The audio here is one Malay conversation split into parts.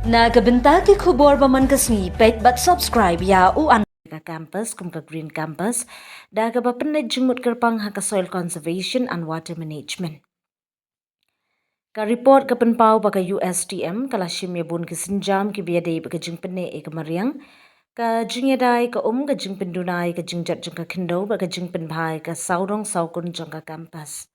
Nagabenta ki khubor baman kasni pet but subscribe ya u an ka campus kum ka green campus da ka bapen jumut kerpang ha ka soil conservation and water management. Ka report ka penpau ba ka USTM kala shim ya bun ki sinjam ki biade ba ka jingpene e ka mariang ka jingyadai ka ka jingpendunai ka jingjat jing ka khindo ba ka jingpen bhai ka Sawdong Sawkun jong ka campus.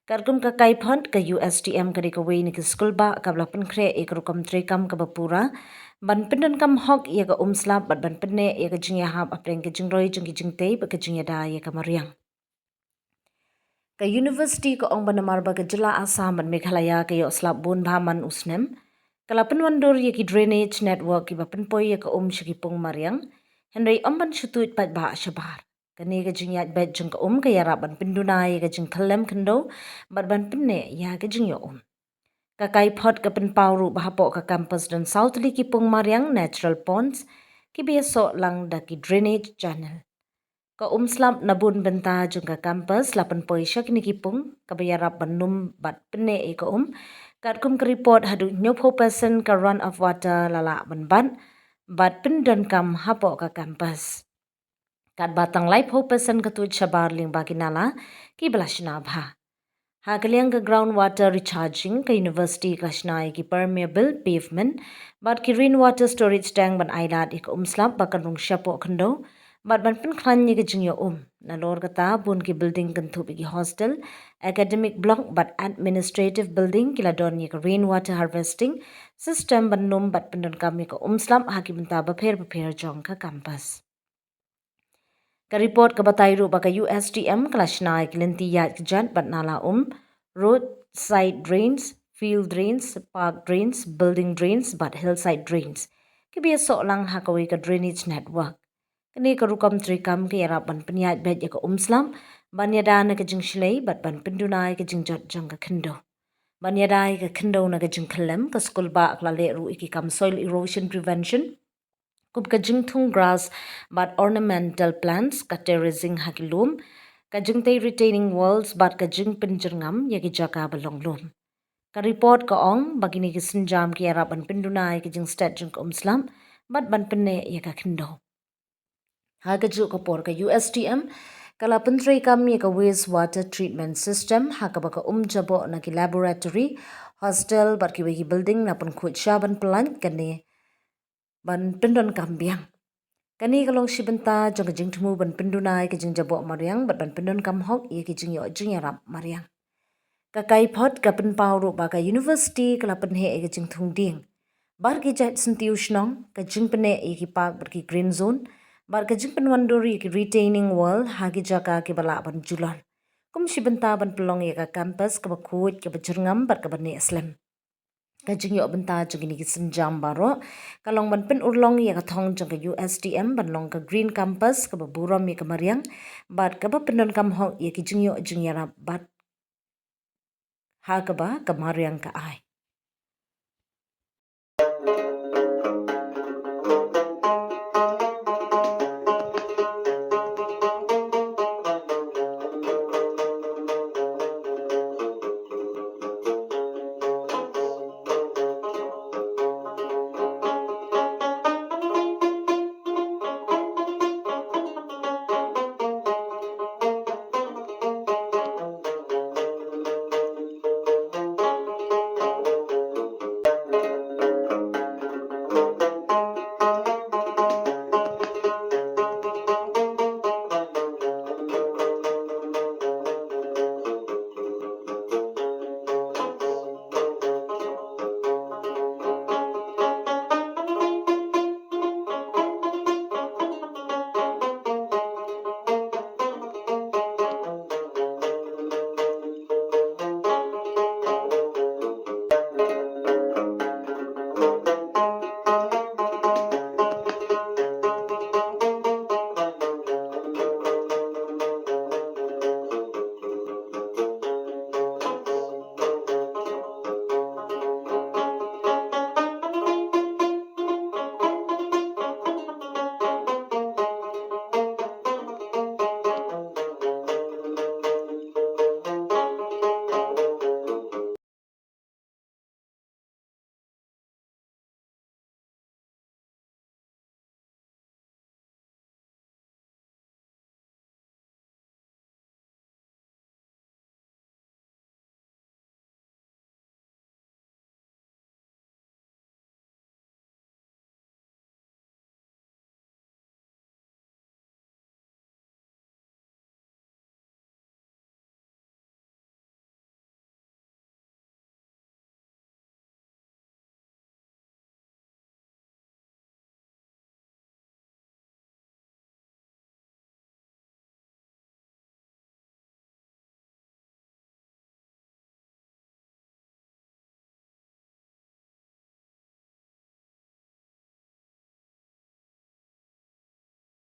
Kargum ka kaipont ka USTM ka dikaway ni ka school ba ka blapan kre e ka rukam trekam ka bapura ban pindan kam hok ia ka slap bat ban pinne ia ka jingya hap apreng ka jingroi jing jingtei ba ka jingya da ia ka mariang. Ka university ka ong banamar ba ka jila Assam ban Meghalaya ka yo slap bun bhaman usnem kalapan wandur ia ki drainage network ki bapan poi ia ka shikipung mariang henry amban shutuit pat ba shabar. Kani ka jing yat bet jing ka ka yaraban pindunai ka jing kalem kendo bat ban pinne ya ka jing yo Ka kai pot ka penpauru bahapo ka campus dan southly ki pung mariang natural ponds ki biaso lang da ki drainage channel. Ka slump nabun benta jing ka campus lapan poi syak ni ki pung ka bayarap banum bat pinne e ka kat kum ka report hadu nyopo person ka run of water lala ban bat pindan kam hapo ka campus. Kat batang life ho person katut shabar ling baginala ki belashna bha. Ha kaliang ka groundwater recharging ka university kashnai ki permeable pavement bat ki rainwater storage tank ban ailat ik slap bakan rung syapo kendo bat ban pin klan ni ka jingyo na lor kata bun ki building kan thup ki hostel academic block bat administrative building kila don ni ka rainwater harvesting system ban num bat pendon kami ka slap ha ki benta ba pher jong ka campus. Ka report ka batayro ba ka USTM kalashnai kilinti yat kjan bat nala road side drains, field drains, park drains, building drains but hillside drains. Ki biasa lang hakawi ka drainage network. Kani ka rukam trikam ki yarap ban penyat bed ya ka slam ban yada na ka jing shlei bat ban pendunai ka jing jat jang ka kendo. Ban yadai ka kendo na ka jing kalem ka school ba aklale ru iki kam soil erosion prevention. Kub ka jingthung grass but ornamental plants ka terracing hakilum ka jingtay retaining walls but ka jing Pyn Jyrngam yaki jaka balonglum. Ka report ka ong bagini ki sinjam ki araban pindunai ki jing stat jing slam but ban pinne yaka kindo. Ha ka juk ka por ka USTM kala pentray kam yaka wastewater treatment system ha ka baka jabo na ki laboratory hostel but ki wiki building na pun khut shaban plant kani ban pindon kambiang. Kani kalong shibenta jong jing tumu ban pindunai ke jing jabo mariang bat ban pindon kam hok ye ke jing yo jing yarap mariang. Ka kai pot ka pen pauru ba ka university kala pen he ke jing thung ding. Bar ki jat sentiusnong ka jing pene ye ki park bar ki green zone bar ka jing pen wanduri ki retaining wall ha ki jaka ki bala ban julan. Kum shibenta ban pelong ye ka campus ka ba khut ka ba Jyrngam bar ka ban ne aslam. Ka jing yo benta jong ini senjam baro kalong ban pen urlong ya ka thong jong ka USTM ban long ka green campus ka ba buram ya ka mariang bat ka ba pendon kam hong ya ki jing yo jing yara bat ha ka ba ka mariang ka ai